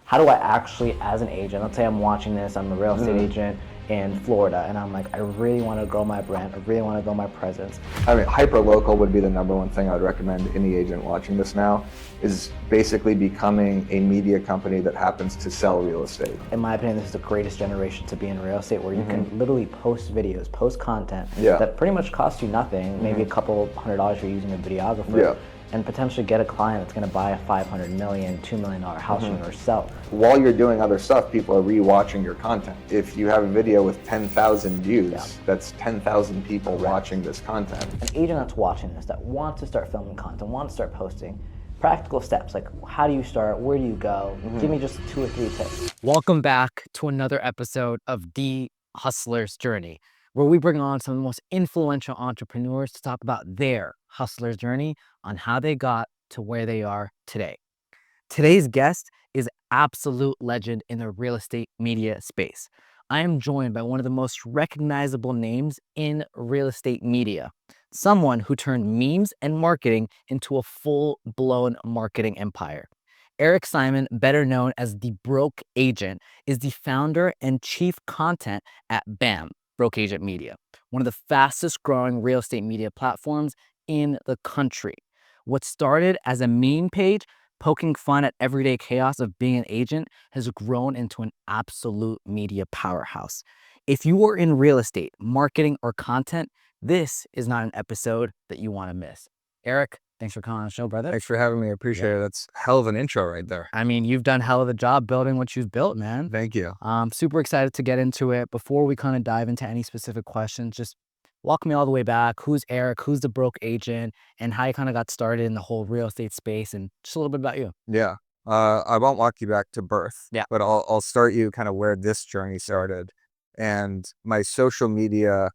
how do I actually, as an agent, let's say I'm watching this, I'm a real estate agent in Florida, and I'm like, I really want to grow my brand, I really want to grow my presence. I mean, hyper-local would be the number one thing I would recommend any agent watching this now, is basically becoming a media company that happens to sell real estate. In my opinion, this is the greatest generation to be in real estate, where you can literally post videos, post content that pretty much costs you nothing, maybe a couple $100 for using a videographer. And potentially get a client that's going to buy a $500 million, $2 million house from yourself. While you're doing other stuff, people are re-watching your content. If you have a video with 10,000 views, that's 10,000 people watching this content. An agent that's watching this, that wants to start filming content, wants to start posting, practical steps, like how do you start, where do you go? Give me just 2 or 3 tips. Welcome back to another episode of The Hustler's Journey, where we bring on some of the most influential entrepreneurs to talk about their hustler's journey on how they got to where they are today. Today's guest is absolute legend in the real estate media space. I am joined by one of the most recognizable names in real estate media, someone who turned memes and marketing into a full-blown marketing empire. Eric Simon, better known as the Broke Agent, is the founder and chief content at BAM, Broke Agent Media, one of the fastest growing real estate media platforms in the country. What started as a meme page poking fun at everyday chaos of being an agent has grown into an absolute media powerhouse. If you are in real estate, marketing, or content, this is not an episode that you want to miss. Eric, thanks for coming on the show, brother. Thanks for having me. I appreciate it. That's hell of an intro right there. I mean, you've done hell of a job building what you've built, man. Thank you. I'm super excited to get into it. Before we kind of dive into any specific questions, just walk me all the way back. Who's Eric? Who's the Broke Agent? And how you kind of got started in the whole real estate space, and just a little bit about you. Yeah. I won't walk you back to birth, but I'll start you kind of where this journey started. And my social media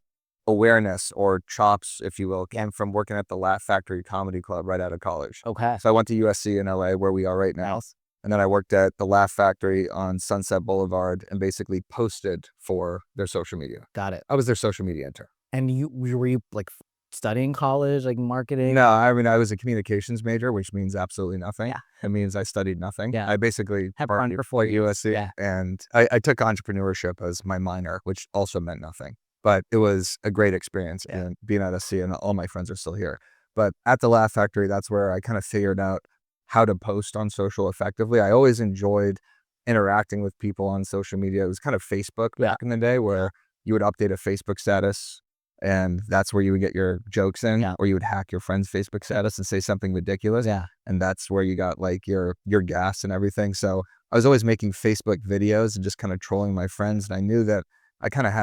awareness, or chops, if you will, came from working at the Laugh Factory Comedy Club right out of college. Okay. So I went to USC in LA, where we are right now. Nice. And then I worked at the Laugh Factory on Sunset Boulevard and basically posted for their social media. Got it. I was their social media intern. And were you like studying college, like marketing? No, I mean, I was a communications major, which means absolutely nothing. Yeah. It means I studied nothing. Yeah. I basically Have partied fun for USC, Yeah. and I took entrepreneurship as my minor, which also meant nothing. But it was a great experience and being at SC, and all my friends are still here. But at the Laugh Factory, that's where I kind of figured out how to post on social effectively. I always enjoyed interacting with people on social media. It was kind of Facebook back in the day, where you would update a Facebook status, and that's where you would get your jokes in, or you would hack your friend's Facebook status and say something ridiculous. Yeah. And that's where you got like your gas and everything. So I was always making Facebook videos and just kind of trolling my friends. And I knew that I kind of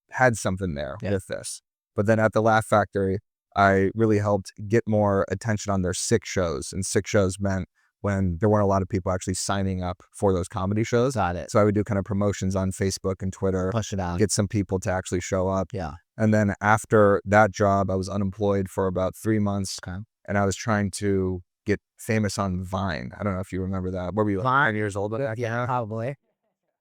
had something there with this. But then at the Laugh Factory, I really helped get more attention on their sick shows. And sick shows meant when there weren't a lot of people actually signing up for those comedy shows. Got it. So I would do kind of promotions on Facebook and Twitter. Push it out. Get some people to actually show up. Yeah. And then after that job, I was unemployed for about 3 months. Okay. And I was trying to get famous on Vine. I don't know if you remember that. What were you, like, Vine? 9 years old? Yeah, probably.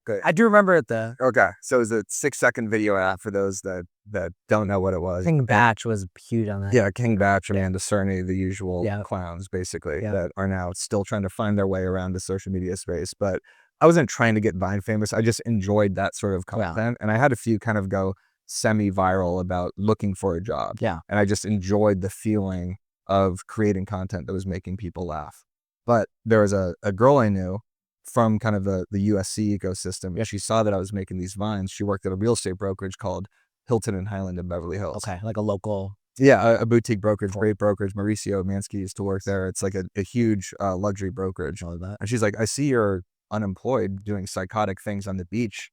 Good. I do remember it though. Okay. So it was a 6-second video app for those that don't know what it was. King Batch was huge on that. Yeah, King Batch, Amanda Cerny, the usual Yeah. clowns, basically, that are now still trying to find their way around the social media space. But I wasn't trying to get Vine famous. I just enjoyed that sort of content. And I had a few kind of go semi-viral about looking for a job. Yeah. And I just enjoyed the feeling of creating content that was making people laugh. But there was a girl I knew from kind of the USC ecosystem. Yeah, she saw that I was making these Vines. She worked at a real estate brokerage called Hilton and Hyland in Beverly Hills. Okay, like a local. Yeah, a boutique brokerage, great brokerage. Mauricio Mansky used to work there. It's like a huge luxury brokerage. All of that. And she's like, I see you're unemployed doing psychotic things on the beach,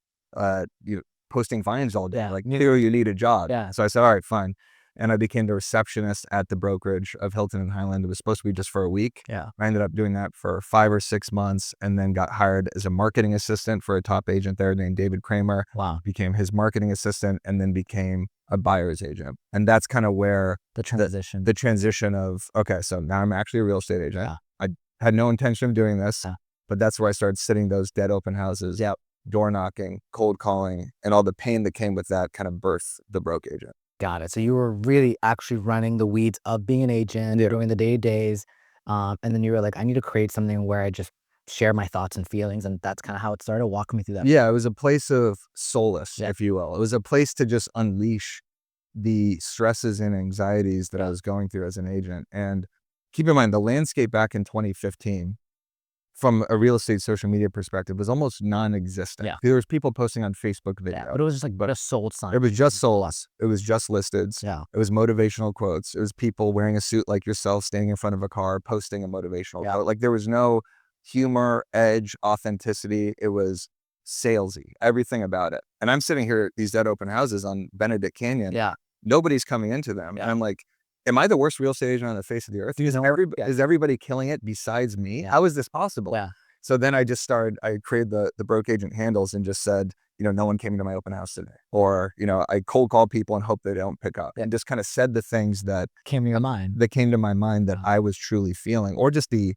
you posting Vines all day. Yeah. Like, you need a job. Yeah. So I said, all right, fine. And I became the receptionist at the brokerage of Hilton and Hyland. It was supposed to be just for a week. Yeah. I ended up doing that for 5 or 6 months, and then got hired as a marketing assistant for a top agent there named David Kramer. Wow. Became his marketing assistant, and then became a buyer's agent. And that's kind of where The transition. the transition of, okay, so now I'm actually a real estate agent. Yeah. I had no intention of doing this, Yeah. but that's where I started sitting those dead open houses, door knocking, cold calling, and all the pain that came with that kind of birthed the Broke Agent. Got it. So you were really actually running the weeds of being an agent, doing the day-to-days. And then you were like, I need to create something where I just share my thoughts and feelings. And that's kind of how it started. Walk me through that. Yeah, it was a place of solace, if you will. It was a place to just unleash the stresses and anxieties that I was going through as an agent. And keep in mind, the landscape back in 2015, from a real estate social media perspective, was almost non-existent. Yeah. There was people posting on Facebook videos. Yeah, but it was just like a sold sign. It was just souls. It was just listeds. Yeah. It was motivational quotes. It was people wearing a suit like yourself, standing in front of a car, posting a motivational quote. Like there was no humor, edge, authenticity. It was salesy, everything about it. And I'm sitting here at these dead open houses on Benedict Canyon. Yeah. Nobody's coming into them. And I'm like, am I the worst real estate agent on the face of the earth? Is everybody killing it besides me? How is this possible? Yeah. So then I created the broke agent handles and just said, no one came to my open house today. Or, I cold call people and hope they don't pick up. And just kind of said the things that came to your mind. That came to my mind that I was truly feeling, or just the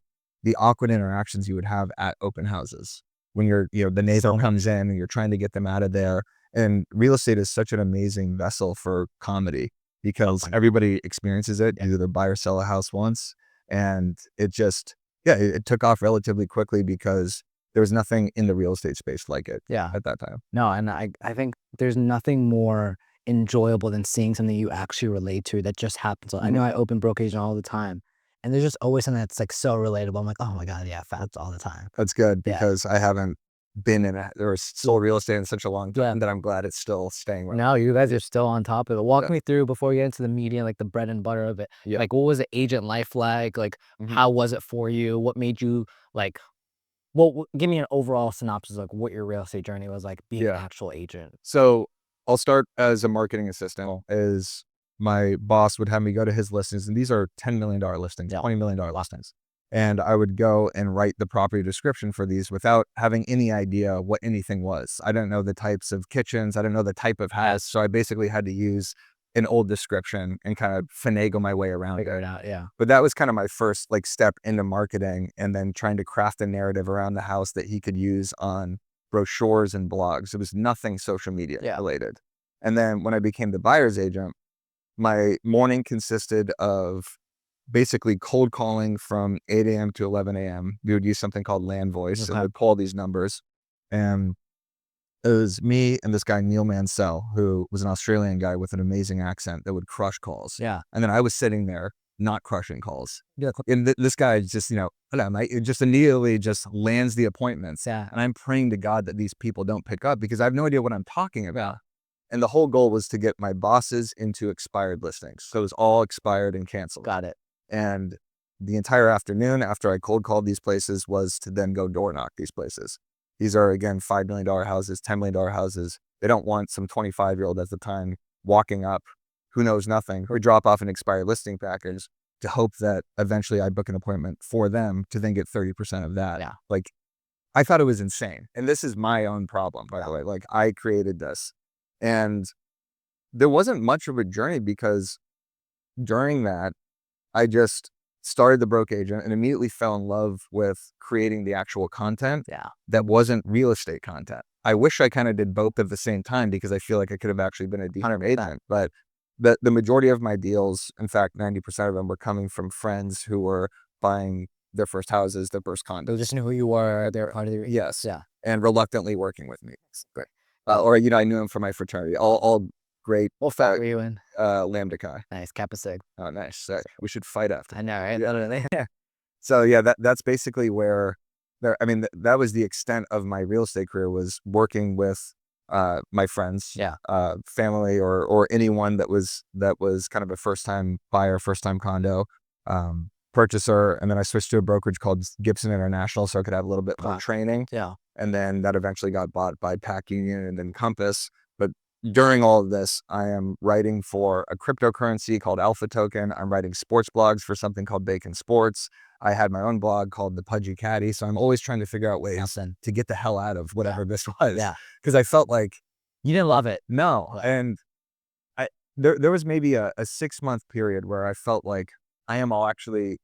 awkward interactions you would have at open houses when the neighbor comes in and you're trying to get them out of there. And real estate is such an amazing vessel for comedy because everybody experiences it. You either buy or sell a house once. And it just, it took off relatively quickly because there was nothing in the real estate space like it at that time. No, and I think there's nothing more enjoyable than seeing something you actually relate to that just happens. I know I open broke agent all the time. And there's just always something that's like so relatable. I'm like, oh my God, that's all the time. That's good because I haven't been in or sold real estate in such a long time that I'm glad it's still staying right. No, you guys are still on top of it. Walk me through before we get into the media, like the bread and butter of it. Like, what was the agent life like? Like, how was it for you? What made you like? Well, give me an overall synopsis of like what your real estate journey was like being an actual agent. So I'll start as a marketing assistant. As my boss would have me go to his listings, and these are $10 million listings, $20 million listings. And I would go and write the property description for these without having any idea what anything was. I didn't know the types of kitchens. I didn't know the type of house. So I basically had to use an old description and kind of finagle my way around Figure it out, But that was kind of my first step into marketing, and then trying to craft a narrative around the house that he could use on brochures and blogs. It was nothing social media related. And then when I became the buyer's agent, my morning consisted of basically cold calling from 8 a.m. to 11 a.m. We would use something called land voice and we'd call these numbers. And it was me and this guy, Neil Mansell, who was an Australian guy with an amazing accent that would crush calls. Yeah. And then I was sitting there not crushing calls. And this guy just, it just immediately just lands the appointments. Yeah. And I'm praying to God that these people don't pick up because I have no idea what I'm talking about. And the whole goal was to get my bosses into expired listings. So it was all expired and canceled. Got it. And the entire afternoon after I cold called these places was to then go door knock these places. These are, again, $5 million houses, $10 million houses. They don't want some 25-year-old at the time walking up, who knows nothing, or drop off an expired listing package to hope that eventually I book an appointment for them to then get 30% of that. Yeah. I thought it was insane. And this is my own problem, by the way. I created this. And there wasn't much of a journey because during that, I just started the broke agent and immediately fell in love with creating the actual content that wasn't real estate content. I wish I kind of did both at the same time because I feel like I could have actually been a decent agent. But the majority of my deals, in fact, 90% of them were coming from friends who were buying their first houses, their first condos. They just knew who you were. They were part of your... Yes. Yeah. And reluctantly working with me. Great. Or, I knew him from my fraternity. All great. What frat were you in? Lambda Chi. Nice. Kappa Sig. Oh, nice. Sorry. We should fight after. I know, right? Yeah. So that's basically where that was the extent of my real estate career, was working with my friends, family, or anyone that was kind of a first-time buyer, first-time condo purchaser. And then I switched to a brokerage called Gibson International so I could have a little bit more training. Yeah. And then that eventually got bought by Pac Union and then Compass. But during all of this, I am writing for a cryptocurrency called Alpha Token. I'm writing sports blogs for something called Bacon Sports. I had my own blog called The Pudgy Caddy. So I'm always trying to figure out ways to get the hell out of whatever this was. Yeah. Because I felt like... You didn't love it. No. And there was maybe a 6-month period where I felt like I'm actually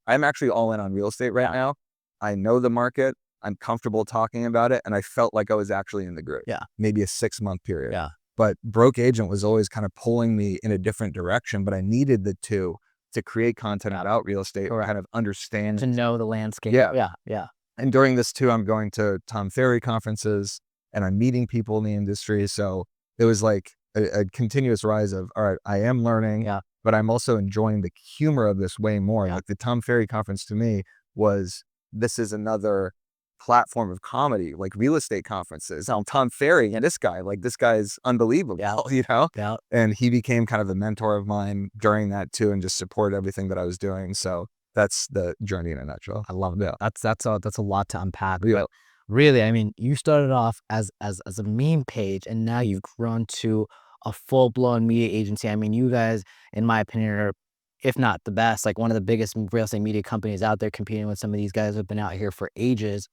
all in on real estate right now. I know the market. I'm comfortable talking about it. And I felt like I was actually in the groove. Yeah. Maybe a 6-month period. Yeah. But broke agent was always kind of pulling me in a different direction, but I needed the two to create content about real estate or kind of understand. To know the landscape. Yeah. Yeah. Yeah. And during this too, I'm going to Tom Ferry conferences and I'm meeting people in the industry. So it was like a continuous rise of, all right, I am learning, but I'm also enjoying the humor of this way more. Like the Tom Ferry conference to me was, this is another platform of comedy, like real estate conferences. Tom Ferry and this guy's unbelievable, you know? And he became kind of a mentor of mine during that too, and just supported everything that I was doing. So that's the journey in a nutshell. I love it. That's a lot to unpack. But really, I mean, you started off as a meme page, and now you've grown to a full-blown media agency. I mean, you guys, in my opinion, are, if not the best, like one of the biggest real estate media companies out there, competing with some of these guys who have been out here for ages.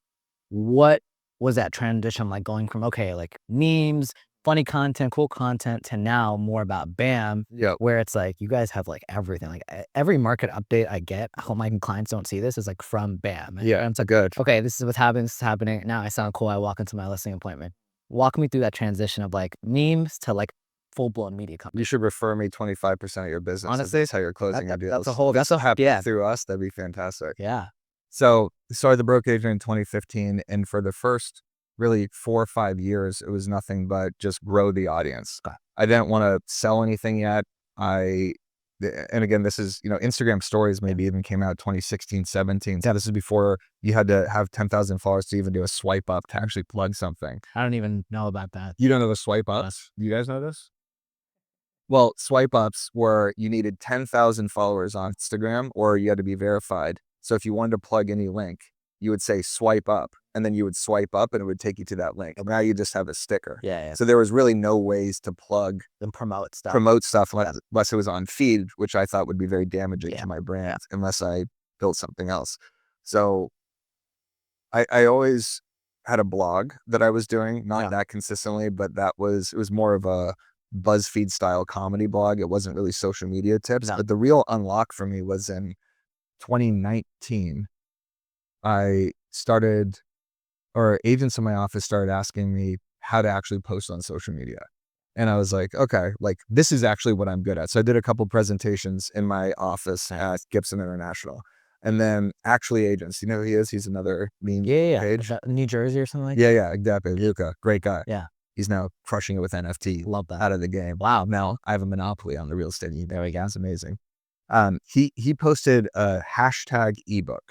What was that transition like, going from, okay, like memes, funny content, cool content, to now more about BAM, where it's like you guys have like everything, like every market update I get, I hope my clients don't see this, is like from BAM. And it's like, good. Okay, this is what's happening, this is happening. Now I sound cool. I walk into my listing appointment. Walk me through that transition of like memes to like full-blown media company. You should refer me 25% of your business. Honestly, that's how you're closing your deals. That's a happen through us. That'd be fantastic. Yeah. So started the broke agent in 2015, and for the first really 4 or 5 years, it was nothing but just grow the audience. I didn't want to sell anything yet. And again, this is, Instagram stories maybe even came out 2016, 17. Yeah, this is before you had to have 10,000 followers to even do a swipe up to actually plug something. I don't even know about that. You don't know the swipe ups? You guys know this? Well, swipe ups were, you needed 10,000 followers on Instagram, or you had to be verified. So if you wanted to plug any link, you would say swipe up, and then you would swipe up and it would take you to that link. And now you just have a sticker. So there was really no ways to plug and promote stuff unless it was on feed, which I thought would be very damaging to my brand unless I built something else. So I always had a blog that I was doing, not that consistently, but it was more of a BuzzFeed style comedy blog. It wasn't really social media tips, but the real unlock for me was in 2019, agents in my office started asking me how to actually post on social media. And I was like, okay, like this is actually what I'm good at. So I did a couple presentations in my office at Gibson International. And then Actually Agents, you know who he is? He's another meme page. New Jersey or something like that? Yeah, exactly. Luca, great guy. Yeah. He's now crushing it with NFT. Love that. Out of the game. Wow. Now I have a monopoly on the real estate. There we go. It's amazing. He posted a hashtag ebook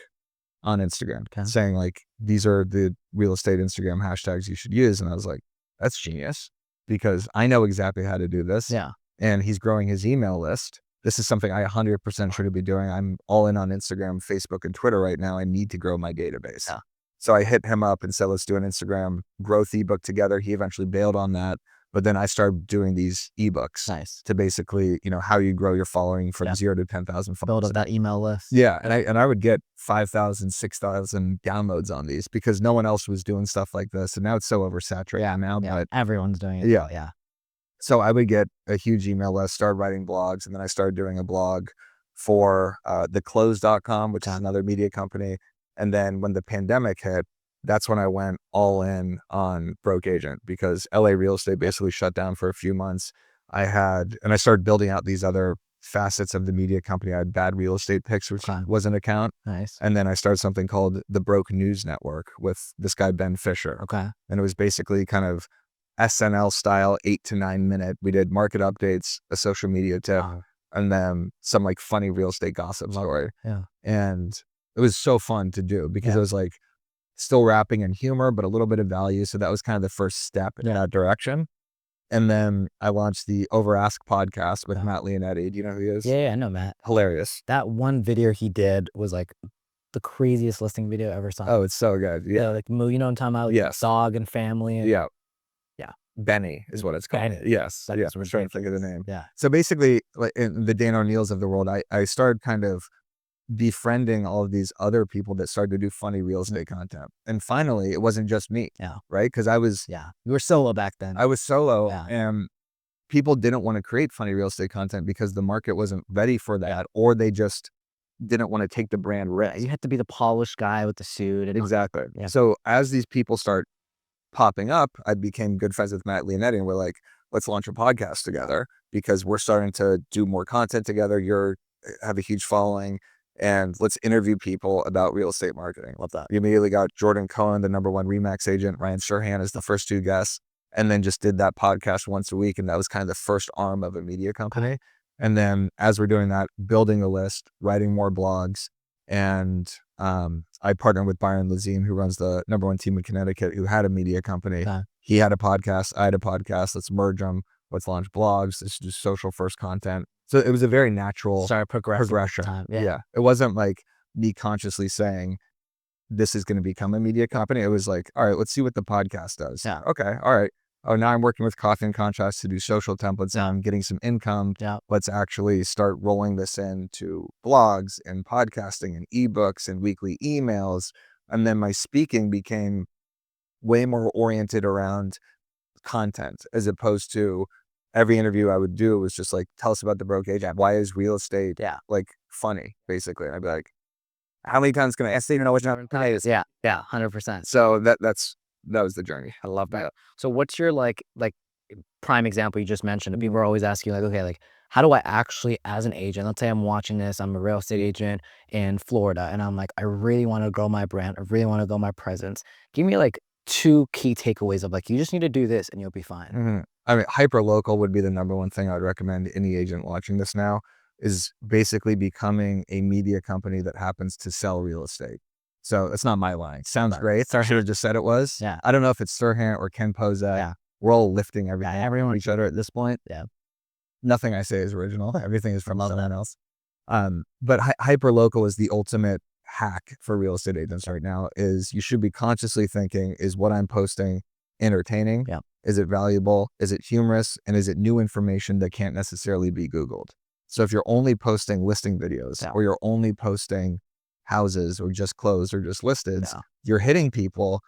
on Instagram saying like, these are the real estate Instagram hashtags you should use. And I was like, that's genius, because I know exactly how to do this. And he's growing his email list. This is something I 100% should be doing. I'm all in on Instagram, Facebook, and Twitter right now. I need to grow my database. So I hit him up and said, let's do an Instagram growth ebook together. He eventually bailed on that. But then I started doing these ebooks to basically, how you grow your following from 0 to 10,000 followers. Build up that email list. Yeah. And I would get 5,000, 6,000 downloads on these because no one else was doing stuff like this. And now it's so oversaturated now. But everyone's doing it. Yeah. So I would get a huge email list, start writing blogs. And then I started doing a blog for theclose.com, which is another media company. And then when the pandemic hit, that's when I went all in on broke agent, because LA real estate basically shut down for a few months. I started building out these other facets of the media company. I had Bad Real Estate Picks, which was an account. And then I started something called the Broke News Network with this guy, Ben Fisher. And it was basically kind of SNL style, 8 to 9 minute. We did market updates, a social media tip, and then some like funny real estate gossip story. And it was so fun to do because it was like, still wrapping in humor, but a little bit of value. So that was kind of the first step in that direction. And then I launched the Over Ask podcast with Matt Leonetti. Do you know who he is? Yeah, I know Matt. Hilarious. That one video he did was like the craziest listing video I ever saw. Oh, it's so good. Yeah. Like, you know what I'm talking about? Like dog and family. And, yeah. Benny is what it's called. Benny. Yes. We're trying to think of the name. Yeah. So basically, like in the Dan O'Neills of the world, I started kind of befriending all of these other people that started to do funny real estate content. And finally, it wasn't just me. Right? Because you were solo back then. I was solo, and people didn't want to create funny real estate content because the market wasn't ready for that, or they just didn't want to take the brand risk. You had to be the polished guy with the suit. Exactly. So as these people start popping up, I became good friends with Matt Leonetti, and we're like, let's launch a podcast together because we're starting to do more content together. You have a huge following. and let's interview people about real estate marketing. Love that. We immediately got Jordan Cohen, the #1 Remax agent, Ryan Serhan as the first 2 guests, and then just did that podcast once a week. And that was kind of the first arm of a media company. And then as we're doing that, building a list, writing more blogs. And I partnered with Byron Levine, who runs the #1 team in Connecticut, who had a media company. He had a podcast, I had a podcast. Let's merge them. Let's launch blogs. Let's do social first content. So it was a very natural progression. Yeah. It wasn't like me consciously saying, this is going to become a media company. It was like, all right, let's see what the podcast does. Yeah. Okay. All right. Oh, now I'm working with Coffee and Contrast to do social templates. Now I'm getting some income. Yeah. Let's actually start rolling this into blogs and podcasting and ebooks and weekly emails. And then my speaking became way more oriented around content, as opposed to every interview I would do was just like, tell us about the broke agent. Why is real estate like funny, basically? And I'd be like, how many times can I ask you to know which number is? Yeah, 100%. So that was the journey. I love that. So what's your like prime example you just mentioned? People are always asking like, okay, like how do I actually, as an agent, let's say I'm watching this, I'm a real estate agent in Florida, and I'm like, I really want to grow my brand, I really want to grow my presence. Give me like 2 key takeaways of like, you just need to do this and you'll be fine. I mean, hyper local would be the #1 thing I would recommend any agent watching this now, is basically becoming a media company that happens to sell real estate. So it's not my line. Sounds great. I should have just said it was. Yeah. I don't know if it's Serhan or Ken Pozak. Yeah. We're all lifting everything everyone each other at this point. Yeah. Nothing I say is original. Everything is from someone else. But hyper local is the ultimate hack for real estate agents right now. Is you should be consciously thinking, is what I'm posting entertaining? Yeah. Is it valuable? Is it humorous? And is it new information that can't necessarily be Googled? So if you're only posting listing videos, or you're only posting houses or just closed or just listed, you're hitting people,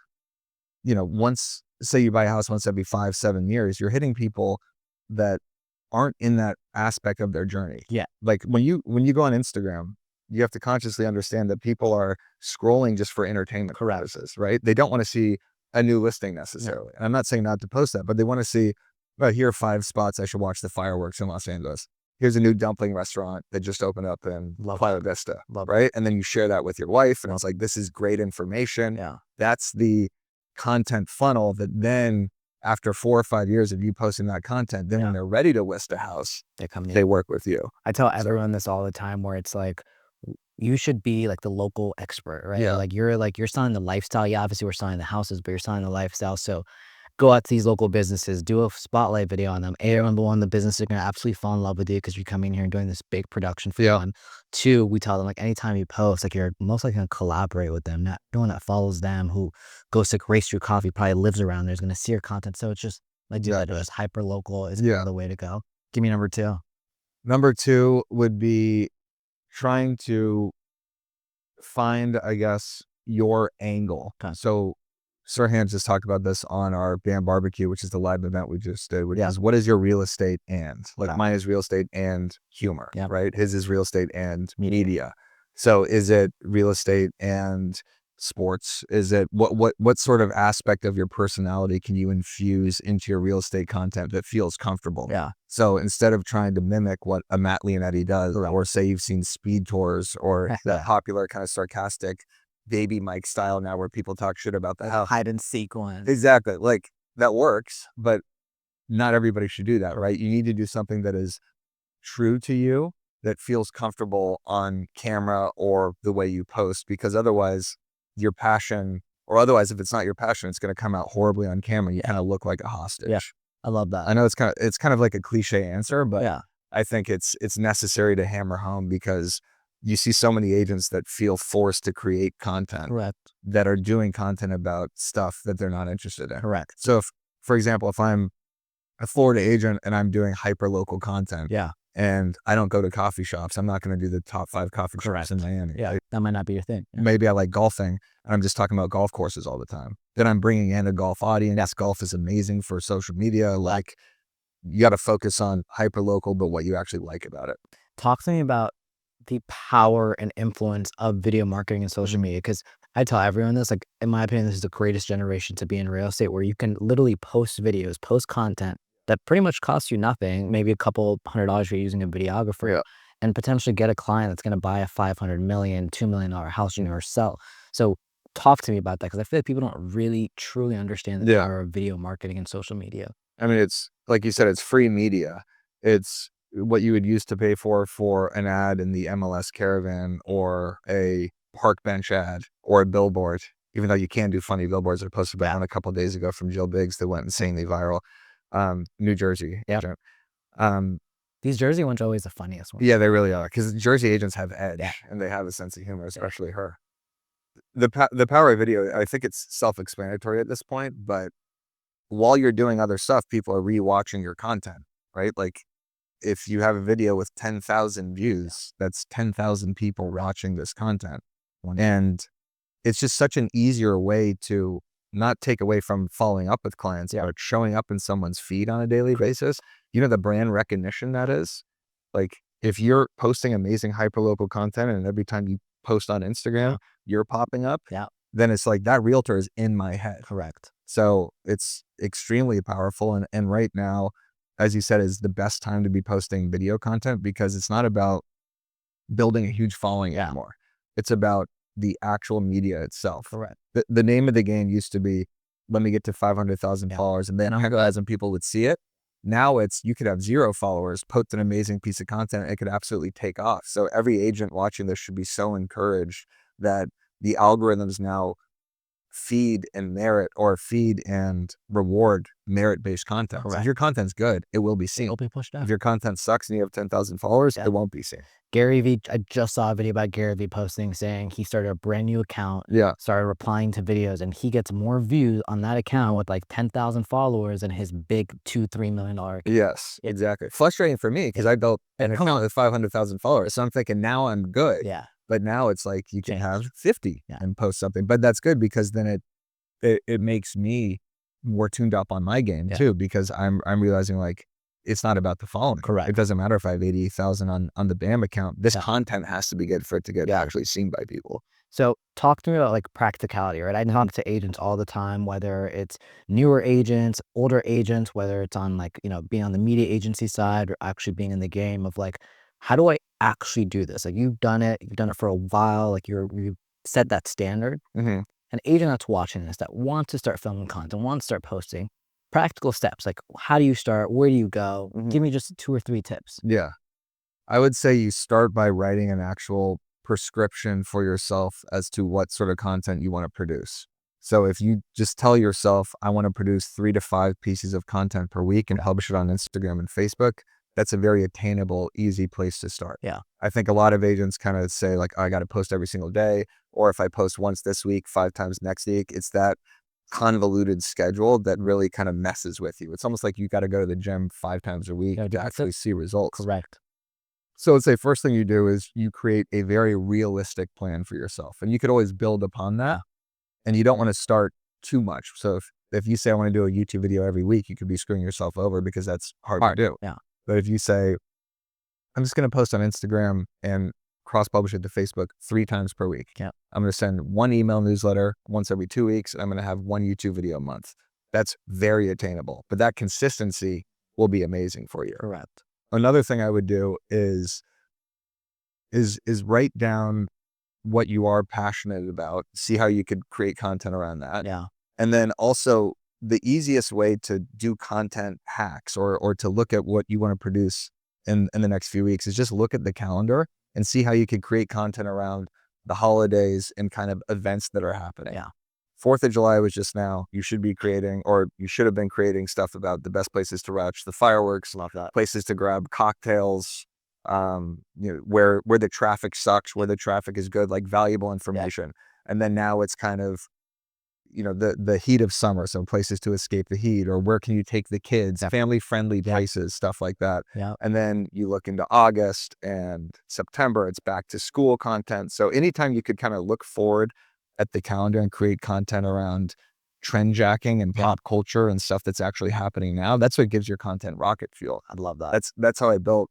once, say you buy a house once every 5-7 years, you're hitting people that aren't in that aspect of their journey. Yeah. Like when you go on Instagram, you have to consciously understand that people are scrolling just for entertainment purposes, right? They don't want to see a new listing necessarily. And I'm not saying not to post that, but they want to see, well, here are 5 spots I should watch the fireworks in Los Angeles. Here's a new dumpling restaurant that just opened up in Playa Vista, right? And then you share that with your wife, and it's like, this is great information. Yeah. That's the content funnel that then, after 4 or 5 years of you posting that content, then when they're ready to list a house, they work with you. I tell everyone this all the time, where it's like, you should be like the local expert, right? Yeah. Like you're selling the lifestyle. Yeah, obviously we're selling the houses, but you're selling the lifestyle. So go out to these local businesses, do a spotlight video on them. Number 1, the business is going to absolutely fall in love with you because you're coming here and doing this big production for them. 2, we tell them like, anytime you post, like you're most likely going to collaborate with them. Not no one that follows them who goes to Race Through Coffee probably lives around there is going to see your content. So it's just like, do that. Just hyper local is the way to go. Give me number 2. Number 2 would be trying to find, I guess, your angle. So Serhan just talked about this on our BAM barbecue, which is the live event we just did, which is, what is your real estate and? Like mine is real estate and humor, right? His is real estate and media. So is it real estate and sports? Is it what sort of aspect of your personality can you infuse into your real estate content that feels comfortable? Yeah. So instead of trying to mimic what a Matt Leonetti does, or say you've seen Speed Tours or that popular kind of sarcastic baby Mike style now where people talk shit about the house. Hide and seek one. Exactly. Like that works, but not everybody should do that, right? You need to do something that is true to you, that feels comfortable on camera or the way you post, because otherwise your passion, or otherwise if it's not your passion, it's going to come out horribly on camera. You kind of look like a hostage. Yeah. I love that. I know it's kind of like a cliche answer, but I think it's necessary to hammer home, because you see so many agents that feel forced to create content that are doing content about stuff that they're not interested in. Correct. So if, for example, if I'm a Florida agent and I'm doing hyper local content, and I don't go to coffee shops, I'm not going to do the top 5 coffee shops in Miami. Yeah, that might not be your thing. Yeah. Maybe I like golfing and I'm just talking about golf courses all the time. Then I'm bringing in a golf audience. Yes, golf is amazing for social media. Like, you got to focus on hyper local, but what you actually like about it. Talk to me about the power and influence of video marketing and social media, because I tell everyone this, like, in my opinion, this is the greatest generation to be in real estate, where you can literally post videos, post content that pretty much costs you nothing, maybe a couple $100 for using a videographer, and potentially get a client that's going to buy a $500 million, $2 million house in or sell. So talk to me about that, because I feel like people don't really truly understand the power of video marketing and social media. I mean, it's like you said, it's free media. It's what you would use to pay for an ad in the MLS Caravan or a park bench ad or a billboard, even though you can do funny billboards. I posted about one a couple of days ago from Jill Biggs that went insanely viral. New Jersey. Yeah. These Jersey ones are always the funniest ones. Yeah, they really are, because Jersey agents have edge and they have a sense of humor, especially her. The power of video, I think it's self-explanatory at this point, but while you're doing other stuff, people are rewatching your content, right? Like if you have a video with 10,000 views, that's 10,000 people watching this content. And it's just such an easier way to not take away from following up with clients, but showing up in someone's feed on a daily basis. You know, the brand recognition that is, like if you're posting amazing hyperlocal content and every time you post on Instagram, you're popping up, then it's like that realtor is in my head. Correct. So it's extremely powerful. And right now, as you said, is the best time to be posting video content, because it's not about building a huge following anymore. It's about the actual media itself. Correct. The name of the game used to be, let me get to 500,000 followers and then 100,000 people would see it. Now it's, you could have 0 followers, post an amazing piece of content, and it could absolutely take off. So every agent watching this should be so encouraged that the algorithms now feed and merit, or feed and reward merit-based content. So if your content's good, it will be seen. It'll be pushed out. If your content sucks and you have 10,000 followers, it won't be seen. Gary Vee, I just saw a video about Gary Vee posting saying he started a brand new account, started replying to videos, and he gets more views on that account with like 10,000 followers than his big $2-3 million account. Yes, exactly. Frustrating for me, because I built an account with 500,000 followers. So I'm thinking now I'm good. Yeah. But now it's like you can have 50 and post something. But that's good, because then it makes me more tuned up on my game too, because I'm realizing like it's not about the following. Correct. It doesn't matter if I have 88,000 on the BAM account. This content has to be good for it to get actually seen by people. So talk to me about like practicality, right? I talk to agents all the time, whether it's newer agents, older agents, whether it's on like, you know, being on the media agency side or actually being in the game of like, how do I actually do this? Like you've done it for a while, like you set that standard. Mm-hmm. An agent that's watching this, that wants to start filming content, wants to start posting, practical steps, like how do you start? Where do you go? Give me just 2 or 3 tips. Yeah. I would say you start by writing an actual prescription for yourself as to what sort of content you want to produce. So if you just tell yourself, I want to produce 3 to 5 pieces of content per week and publish it on Instagram and Facebook, that's a very attainable, easy place to start. Yeah. I think a lot of agents kind of say like, oh, I got to post every single day, or if I post once this week, 5 times next week. It's that convoluted schedule that really kind of messes with you. It's almost like you got to go to the gym 5 times a week to actually see results. Correct. So I'd say first thing you do is you create a very realistic plan for yourself, and you could always build upon that. And you don't want to start too much. So if you say I want to do a YouTube video every week, you could be screwing yourself over, because that's hard to do. Yeah. But if you say, I'm just going to post on Instagram and cross-publish it to Facebook 3 times per week. Yeah. I'm going to send 1 email newsletter once every 2 weeks, and I'm going to have 1 YouTube video a month. That's very attainable, but that consistency will be amazing for you. Correct. Another thing I would do is write down what you are passionate about, see how you could create content around that. Yeah. And then also the easiest way to do content hacks or to look at what you want to produce in the next few weeks is just look at the calendar and see how you could create content around the holidays and kind of events that are happening. Yeah. 4th of July was just now. You should be creating, or you should have been creating stuff about the best places to watch the fireworks, places to grab cocktails, you know, where the traffic sucks, where the traffic is good, like valuable information. Yeah. And then now it's kind of, you know, the heat of summer, so places to escape the heat, or where can you take the kids, family-friendly places, stuff like that. Yeah. And then you look into August and September, it's back to school content. So anytime you could kind of look forward at the calendar and create content around trend jacking and pop culture and stuff that's actually happening now, that's what gives your content rocket fuel. I love that. That's how I built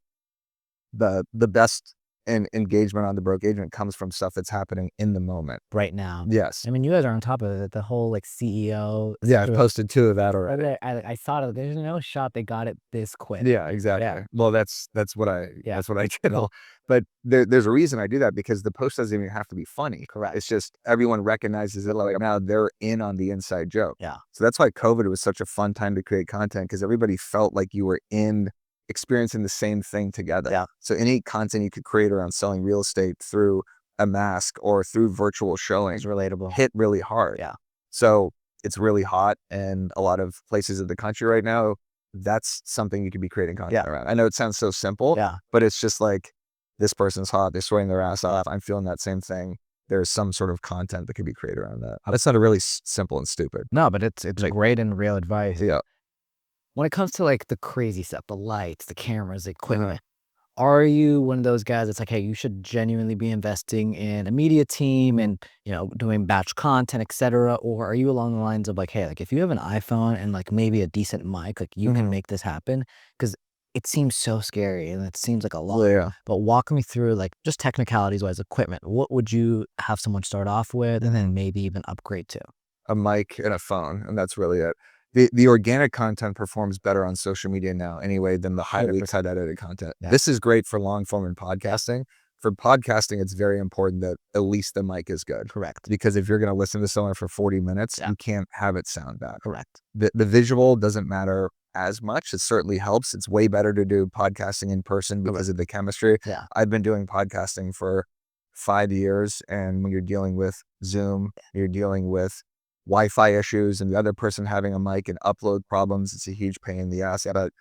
the best and engagement on the broke agent comes from stuff that's happening in the moment. Right now. Yes. I mean, you guys are on top of it. The whole like CEO. Yeah, I've posted 2 of that already. I thought of, there's no shot they got it this quick. Yeah, exactly. Yeah. Well, that's what I did. But there's a reason I do that, because the post doesn't even have to be funny. Correct. It's just everyone recognizes it, like now they're in on the inside joke. Yeah. So that's why COVID was such a fun time to create content, because everybody felt like you were experiencing the same thing together. Yeah. So any content you could create around selling real estate through a mask or through virtual showing It's relatable. hit really hard. Yeah. So it's really hot in a lot of places in the country right now. That's something you could be creating content around. I know it sounds so simple, but it's just like, this person's hot, they're sweating their ass off, I'm feeling that same thing. There's some sort of content that could be created around that. That's not really simple and stupid. No, but it's like, great and real advice. Yeah. When it comes to like the crazy stuff, the lights, the cameras, the equipment, are you one of those guys that's like, hey, you should genuinely be investing in a media team and, you know, doing batch content, etc.? Or are you along the lines of like, hey, like if you have an iPhone and like maybe a decent mic, like you can make this happen? Because it seems so scary and it seems like a lot. Yeah. But walk me through like just technicalities wise, equipment. What would you have someone start off with and then maybe even upgrade to? A mic and a phone, and that's really it. The organic content performs better on social media now anyway than the highly edited content. Yeah. This is great for long form and podcasting. For podcasting, it's very important that at least the mic is good. Correct. Because if you're going to listen to someone for 40 minutes, you can't have it sound bad. Correct. The visual doesn't matter as much. It certainly helps. It's way better to do podcasting in person because of the chemistry. Yeah. I've been doing podcasting for 5 years, and when you're dealing with Zoom, you're dealing with Wi-Fi issues and the other person having a mic and upload problems, it's a huge pain in the ass. But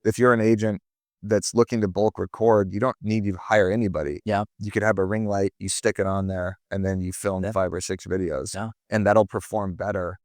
if you're an agent that's looking to bulk record, you don't need to hire anybody. Yeah. You could have a ring light, you stick it on there, and then you film 5 or 6 videos. Yeah. And that'll perform better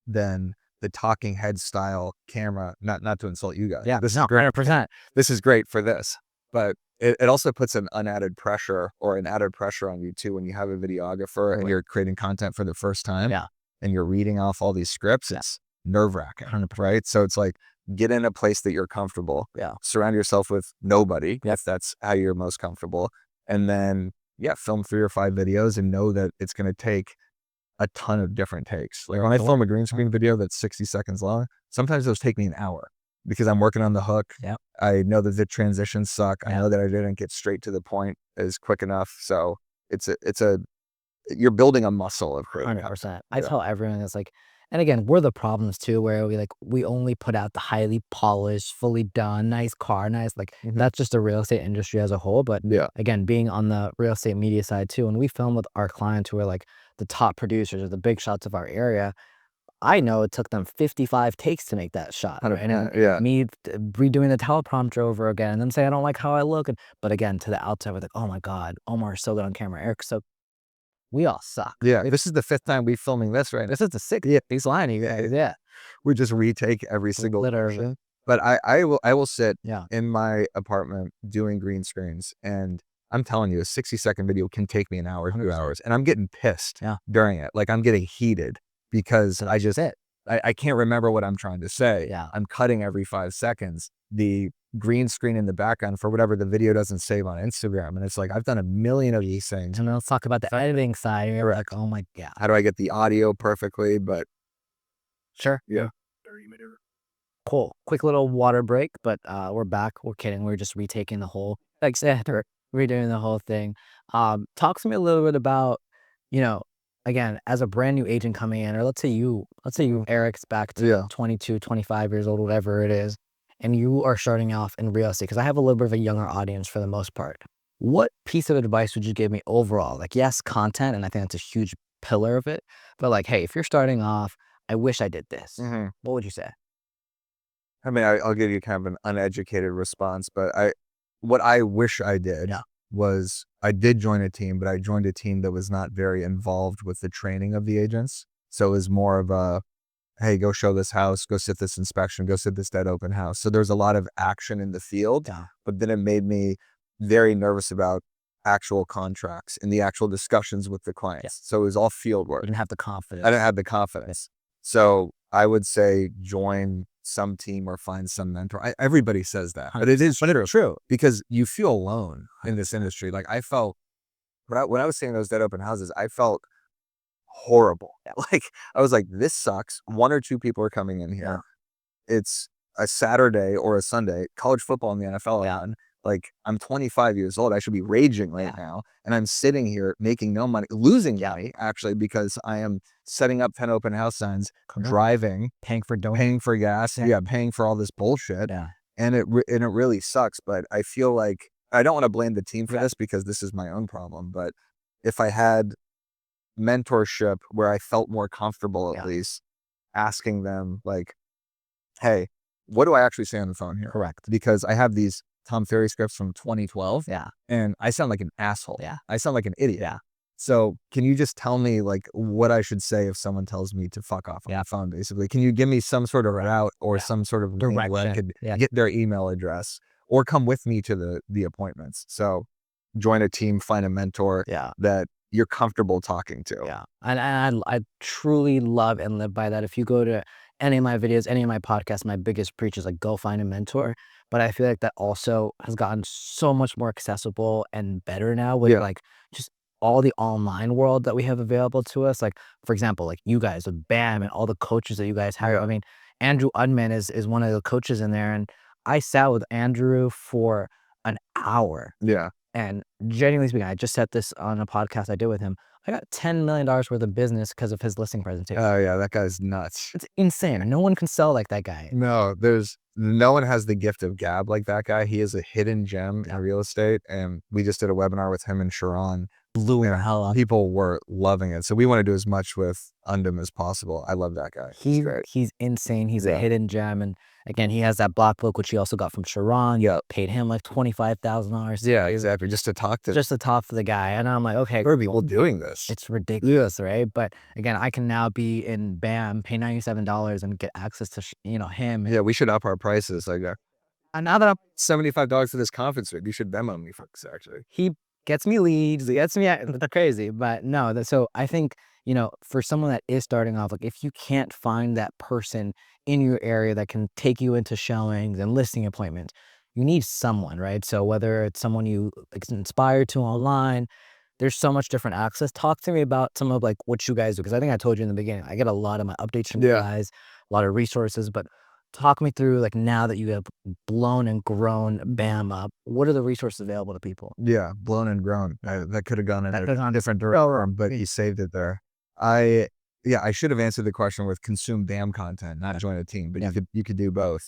than the talking head style camera. Not to insult you guys. Yeah. This is great. 100%. This is great for this. But it also puts an added pressure on you too when you have a videographer and you're creating content for the first time. Yeah. And you're reading off all these scripts. It's nerve-wracking, right? So it's like, get in a place that you're comfortable. Yeah. Surround yourself with nobody if that's how you're most comfortable. And then, film 3 or 5 videos and know that it's going to take a ton of different takes. Like when I film a green screen video that's 60 seconds long, sometimes those take me an hour because I'm working on the hook. Yeah. I know that the transitions suck. I know that I didn't get straight to the point as quick enough. So you're building a muscle of creating. 100%. I tell everyone it's like, and again, we're the problems too, where we only put out the highly polished, fully done, nice car, that's just the real estate industry as a whole. But again, being on the real estate media side too, when we film with our clients who are like the top producers or the big shots of our area, I know it took them 55 takes to make that shot. Right? And me redoing the teleprompter over again and then say I don't like how I look. But again, to the outside, we're like, oh my God, Omer is so good on camera. Eric's so. We all suck. Yeah, this is the 5th time we're filming this, right? This is the 6th. Yeah, he's lying, you guys. Yeah, we just retake every single literally. But I will sit in my apartment doing green screens, and I'm telling you, a 60-second video can take me an hour, 2 hours, and I'm getting pissed during it. Like I'm getting heated because I can't remember what I'm trying to say. Yeah, I'm cutting every 5 seconds. The green screen in the background for whatever the video doesn't save on Instagram. And it's like, I've done a million of these things. And let's talk about the editing side. You're like, oh my God. How do I get the audio perfectly? But sure. Yeah. Cool. Quick little water break, but we're back. We're kidding. We're just retaking the whole, like I said, or redoing the whole thing. Talk to me a little bit about, again, as a brand new agent coming in, or let's say you, Eric's back to 22, 25 years old, whatever it is, and you are starting off in real estate, because I have a little bit of a younger audience for the most part. What piece of advice would you give me overall? Like, yes, content, and I think that's a huge pillar of it, but like, hey, if you're starting off, I wish I did this. What would you say? I mean, I'll give you kind of an uneducated response, but what I wish I did was I did join a team, but I joined a team that was not very involved with the training of the agents. So it was more of a, hey, go show this house, go sit this inspection, go sit this dead open house. So there's a lot of action in the field, but then it made me very nervous about actual contracts and the actual discussions with the clients. So it was all field work. You didn't have the confidence. I didn't have the confidence. So I would say join some team or find some mentor. Everybody says that, but it is true because you feel alone in this industry. Like I felt when I was seeing those dead open houses, I felt horrible. Like I was like, this sucks. 1 or 2 people are coming in here. It's a Saturday or a Sunday, college football in the NFL on. Like I'm 25 years old. I should be raging right now. And I'm sitting here making no money, losing money actually, because I am setting up 10 open house signs, driving, paying for gas, paying for all this bullshit. And it really sucks. But I feel like I don't want to blame the team for this because this is my own problem. But if I had mentorship where I felt more comfortable, at least asking them like, hey, what do I actually say on the phone here? Correct. Because I have these Tom Ferry scripts from 2012. And I sound like an asshole. I sound like an idiot. So can you just tell me like what I should say if someone tells me to fuck off on the phone, basically? Can you give me some sort of route or some sort of direction where I could get their email address or come with me to the appointments? So join a team, find a mentor that you're comfortable talking to. And I truly love and live by that. If you go to any of my videos, any of my podcasts, my biggest preach is like, go find a mentor. But I feel like that also has gotten so much more accessible and better now with like just all the online world that we have available to us. Like, for example, like you guys with BAM and all the coaches that you guys hire. I mean, Andrew Udman is one of the coaches in there. And I sat with Andrew for an hour. And genuinely speaking, I just said this on a podcast I did with him. I got $10 million worth of business because of his listing presentation. Oh yeah, that guy's nuts. It's insane. No one can sell like that guy. No one has the gift of gab like that guy. He is a hidden gem in real estate. And we just did a webinar with him and Sharon. Blew the hell up. People were loving it. So we want to do as much with Undum as possible. I love that guy. He's insane. He's a hidden gem. And again, he has that block book, which he also got from Sharon. Paid him like $25,000. Yeah, exactly. Just to talk to the guy. And I'm like, okay, we're people doing this. It's ridiculous, right? But again, I can now be in BAM, pay $97 and get access to him. Yeah, we should up our prices like that. And now that I'm $75 for this conference week, you should Venmo me, folks. Actually, he gets me leads, he gets me crazy, but no. So I think for someone that is starting off, like if you can't find that person in your area that can take you into showings and listing appointments, you need someone, right? So whether it's someone you inspired to online, there's so much different access. Talk to me about some of like what you guys do, because I think I told you in the beginning, I get a lot of my updates from you guys, a lot of resources, but talk me through like now that you have blown and grown BAM up, what are the resources available to people? Yeah, blown and grown. That could have gone in a different direction, but he saved it there. I should have answered the question with consume BAM content, not join a team, but you could do both.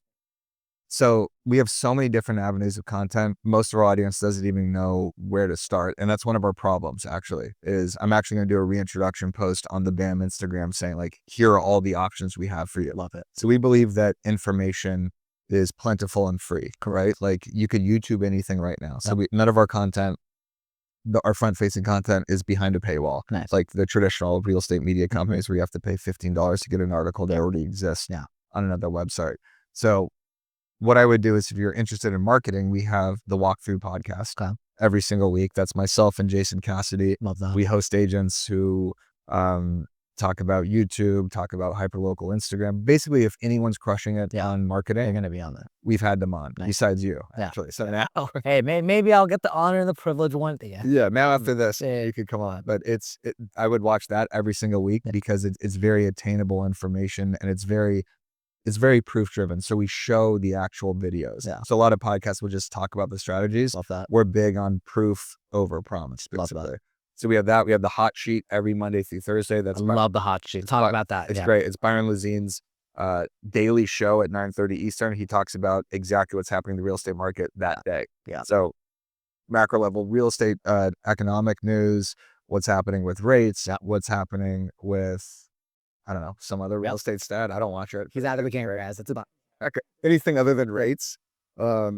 So we have so many different avenues of content. Most of our audience doesn't even know where to start. And that's one of our problems actually, is I'm actually going to do a reintroduction post on the BAM Instagram saying like, here are all the options we have for you. Love it. So we believe that information is plentiful and free, right? Like you could YouTube anything right now. So none of our content, our front-facing content is behind a paywall. Nice. Like the traditional real estate media companies where you have to pay $15 to get an article that already exists on another website. So what I would do is if you're interested in marketing, we have the Walkthrough podcast every single week. That's myself and Jason Cassidy. Love that. We host agents who talk about YouTube, talk about hyperlocal Instagram. Basically, if anyone's crushing it on marketing, they're going to be on there. We've had them on, besides you, actually. So now, hey, maybe I'll get the honor and the privilege one day. Now after this, you could come on. But I would watch that every single week because it's very attainable information and it's very proof driven. So we show the actual videos. So a lot of podcasts will just talk about the strategies. Love that. We're big on proof over promise. Love that. So we have that. We have the hot sheet every Monday through Thursday. Love the hot sheet. Talk about that. It's great. It's Byron Levine's daily show at 9:30 Eastern. He talks about exactly what's happening in the real estate market that day. So macro level real estate, economic news, what's happening with rates, what's happening with, I don't know, some other real estate stat. I don't watch it. He's out of the camera, guys. It's about anything other than rates,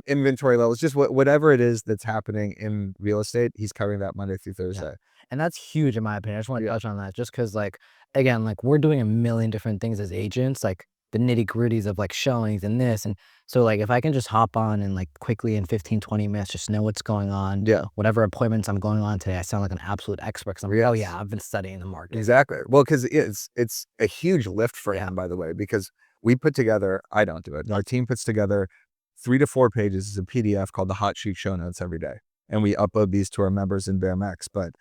inventory levels, just whatever it is that's happening in real estate. He's covering that Monday through Thursday. And that's huge in my opinion. I just want to touch on that just because like, again, like we're doing a million different things as agents, like the nitty gritties of like showings and this. And so like, if I can just hop on and like quickly in 15, 20 minutes, just know what's going on. Whatever appointments I'm going on today, I sound like an absolute expert. Cause I'm like, oh yeah, I've been studying the market. Exactly. Well, cause it's a huge lift for him, by the way, because we put together, I don't do it. Our team puts together 3 to 4 pages as a PDF called the Hot Sheet Show Notes every day. And we upload these to our members in BAMX. But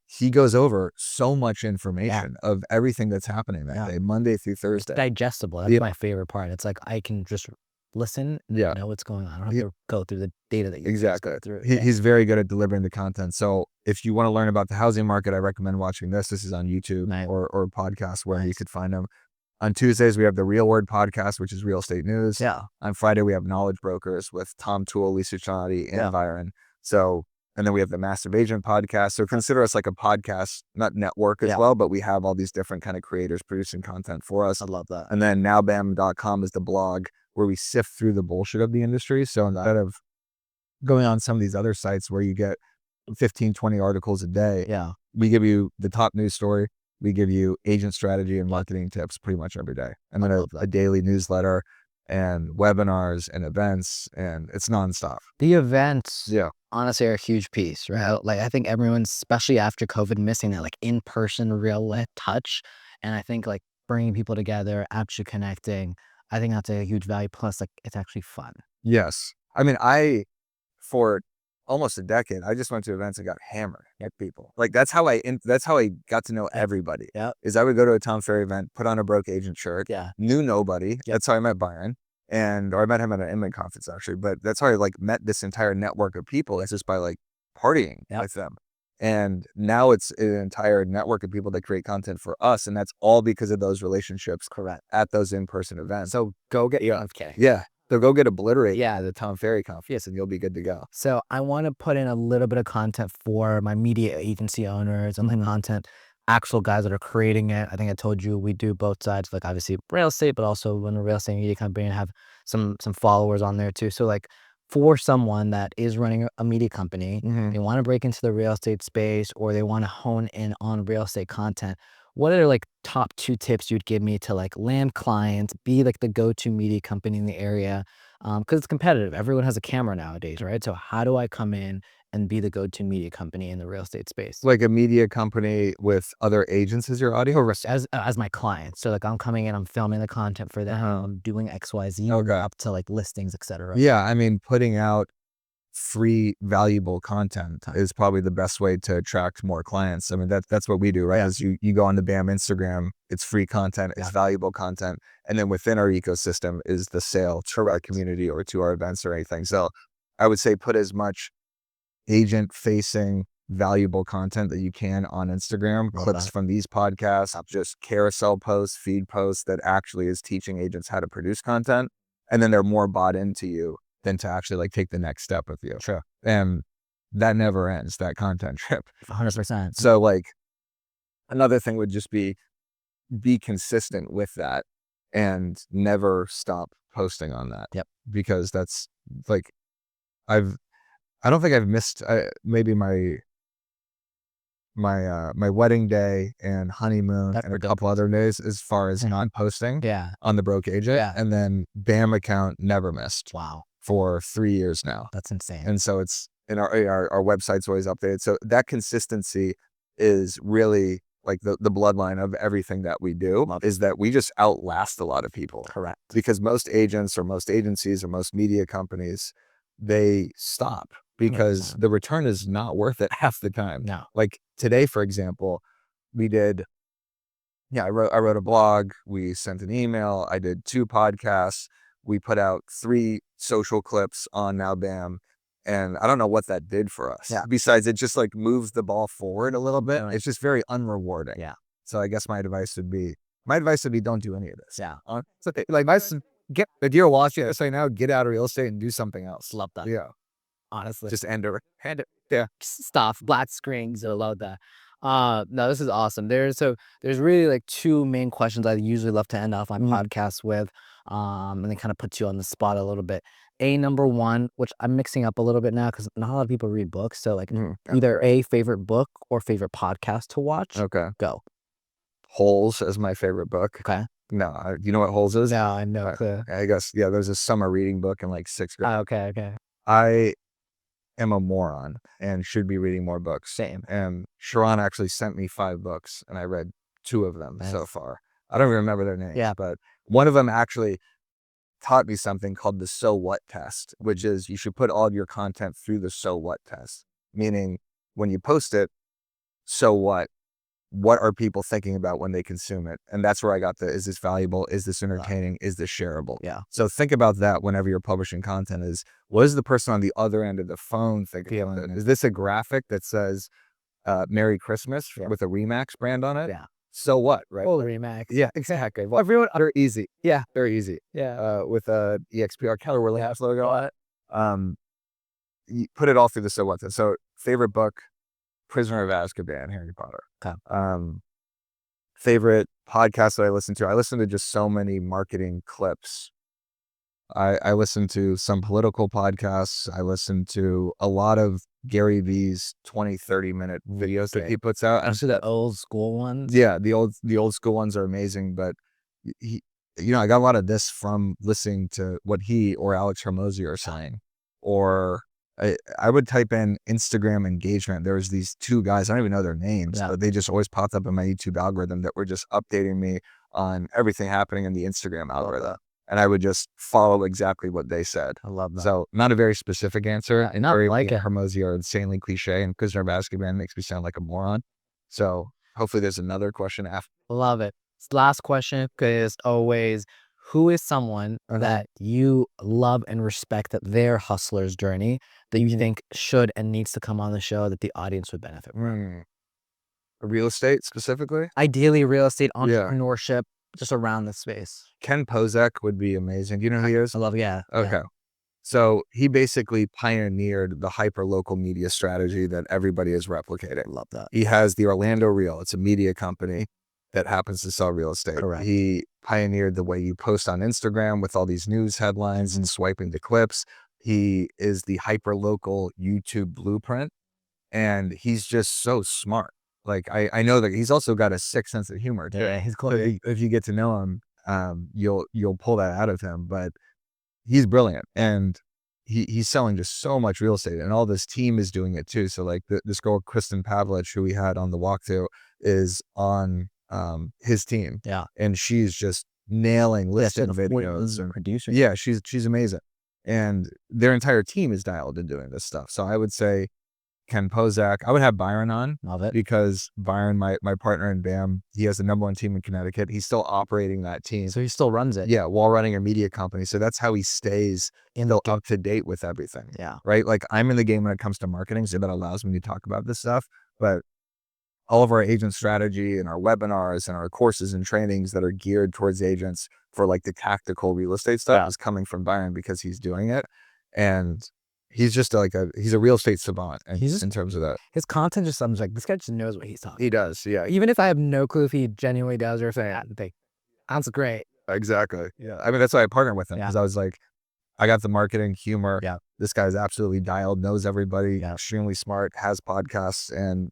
he goes over so much information of everything that's happening that day, Monday through Thursday. It's digestible. That's my favorite part. It's like I can just listen and know what's going on. I don't have to go through the data that you exactly go through. He's very good at delivering the content. So if you want to learn about the housing market, I recommend watching this. This is on YouTube or podcast where you could find them. On Tuesdays, we have the Real Word podcast, which is real estate news. Yeah. On Friday, we have Knowledge Brokers with Tom Toole, Lisa Cianotti, and Byron. So, and then we have the Massive Agent podcast. So consider us like a podcast, not network as well, but we have all these different kind of creators producing content for us. I love that. And then nowbam.com is the blog where we sift through the bullshit of the industry. So instead of going on some of these other sites where you get 15, 20 articles a day, we give you the top news story. We give you agent strategy and marketing tips pretty much every day. And then a daily newsletter and webinars and events, and it's nonstop. The events, honestly, are a huge piece, right? Like I think everyone's, especially after COVID, missing that like in-person real life touch. And I think like bringing people together, actually connecting, I think that's a huge value. Plus, like it's actually fun. Yes. I mean, for almost a decade, I just went to events and got hammered at people. Like that's how I got to know everybody. Is I would go to a Tom Ferry event, put on a broke agent shirt, knew nobody. That's how I met Byron. Or I met him at an inmate conference actually, but that's how I like met this entire network of people. It's just by like partying with them. And now it's an entire network of people that create content for us. And that's all because of those relationships at those in-person events. So go get, I'm kidding. Yeah. So go get obliterated at the Tom Ferry conference and you'll be good to go. So I want to put in a little bit of content for my media agency owners and the content, actual guys that are creating it. I think I told you we do both sides, like obviously real estate, but also when a real estate media company and have some followers on there too. So like for someone that is running a media company, they want to break into the real estate space or they want to hone in on real estate content. What are like top 2 tips you'd give me to like land clients, be like the go-to media company in the area? Because it's competitive. Everyone has a camera nowadays, right? So how do I come in and be the go-to media company in the real estate space? Like a media company with other agents as your audience? As my clients. So like I'm coming in, I'm filming the content for them, I'm doing XYZ up to like listings, etc. Yeah, I mean, putting out free valuable content is probably the best way to attract more clients. I mean, that's what we do, right? As you go on the BAM Instagram, it's free content, it's valuable content. And then within our ecosystem is the sale to our community or to our events or anything. So I would say put as much agent facing valuable content that you can on Instagram, clips from these podcasts, just carousel posts, feed posts that actually is teaching agents how to produce content. And then they're more bought into you than to actually like take the next step with you. Sure. And that never ends, that content trip. 100%. So like another thing would just be consistent with that and never stop posting on that. Because that's like, I don't think I've missed maybe my wedding day and honeymoon and a couple other days as far as not posting on the Broke Agent. And then BAM account never missed. Wow. For 3 years now. That's insane. And so it's in our website's always updated. So that consistency is really like the bloodline of everything that we do is that we just outlast a lot of people. Correct. Because most agents or most agencies or most media companies, they stop because the return is not worth it half the time. No. Like today, for example, we did, I wrote a blog, we sent an email, I did 2 podcasts, we put out 3 social clips on Now BAM, and I don't know what that did for us. Besides, it just like moves the ball forward a little bit. It's just very unrewarding. So I guess my advice would be don't do any of this. So like if you're watching this right now, get out of real estate and do something else. Love that. Honestly. Just end it. Stop. Black screens. I love that. No, this is awesome. There's really like 2 main questions I usually love to end off my podcast with, and then kind of puts you on the spot a little bit. Number 1, which I'm mixing up a little bit now because not a lot of people read books. So like either a favorite book or favorite podcast to watch. Okay. Go. Holes is my favorite book. Okay. No, you know what Holes is? No, I know. I guess, there's a summer reading book in like 6th grade. Okay. I am a moron and should be reading more books. Same. And Sharon actually sent me 5 books and I read 2 of them so far. I don't even remember their names, but One of them actually taught me something called the so what test, which is you should put all of your content through the so what test. Meaning when you post it, so what are people thinking about when they consume it? And that's where I got is this valuable? Is this entertaining? Is this shareable? Yeah. So think about that whenever you're publishing content is, what is the person on the other end of the phone thinking about it? Is this a graphic that says Merry Christmas with a Remax brand on it? Yeah. So what, right? Full Remax. Yeah, exactly. Well, everyone, they're easy. Yeah. Very easy. Yeah. With a EXPR Keller Williams logo on it. You put it all through the so what. So favorite book, Prisoner of Azkaban, Harry Potter. Okay. Favorite podcast that I listen to. I listen to just so many marketing clips. I listen to some political podcasts. I listen to a lot of Gary Vee's 20-30 minute videos that he puts out. And so the old school ones. Yeah, the old school ones are amazing, but he, I got a lot of this from listening to what he or Alex Hormozy are saying. Or I would type in Instagram engagement. There was these two guys, I don't even know their names, but they just always popped up in my YouTube algorithm that were just updating me on everything happening in the Instagram algorithm. And I would just follow exactly what they said. I love that. So not a very specific answer. Not Very like it. Hormozy are insanely cliche, and Prisoner of Azkaban makes me sound like a moron. So hopefully there's another question after. Love it. Last question is always, who is someone that you love and respect at their hustler's journey that you think should and needs to come on the show that the audience would benefit from? Real estate specifically? Ideally, real estate, entrepreneurship, just around the space. Ken Pozek would be amazing. Do you know who he is? I love, yeah. Okay. Yeah. So he basically pioneered the hyper local media strategy that everybody is replicating. Love that. He has the Orlando Reel. It's a media company that happens to sell real estate. Correct. He pioneered the way you post on Instagram with all these news headlines and swiping the clips. He is the hyper local YouTube blueprint, and he's just so smart. Like I know that he's also got a sick sense of humor too. Yeah, he's cool. So if you get to know him, you'll pull that out of him. But he's brilliant, and he's selling just so much real estate, and all this team is doing it too. So like this girl Kristen Pavlich, who we had on the walkthrough, is on his team. Yeah, and she's just nailing listed videos and producer. Yeah, she's amazing, and their entire team is dialed in doing this stuff. So I would say Ken Pozek. I would have Byron on. Love it. Because Byron, my partner in BAM, he has the #1 team in Connecticut. He's still operating that team. So he still runs it. Yeah, while running a media company. So that's how he stays up to date with everything. Yeah. Right? Like I'm in the game when it comes to marketing, so that allows me to talk about this stuff. But all of our agent strategy and our webinars and our courses and trainings that are geared towards agents for like the tactical real estate stuff is coming from Byron because he's doing it. And he's just he's a real estate savant. And he's just, in terms of that. His content just sounds like this guy just knows what he's talking. He does, yeah. Even if I have no clue if he genuinely does or if I think, sounds great. Exactly. Yeah. I mean, that's why I partnered with him because I was like, I got the marketing humor. Yeah. This guy's absolutely dialed, knows everybody, extremely smart, has podcasts and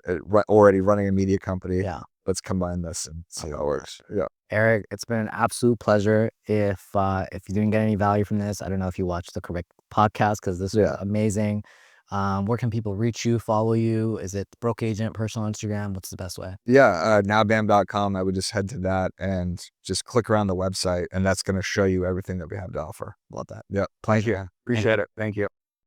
already running a media company. Yeah. Let's combine this and see how it works. Yeah. Eric, it's been an absolute pleasure. If you didn't get any value from this, I don't know if you watched the correct podcast because this was amazing. Where can people reach you, follow you? Is it Broke Agent, personal Instagram? What's the best way? Yeah, nowbam.com. I would just head to that and just click around the website, and that's going to show you everything that we have to offer. Love that. Yeah. Thank you. Appreciate it. Thank you.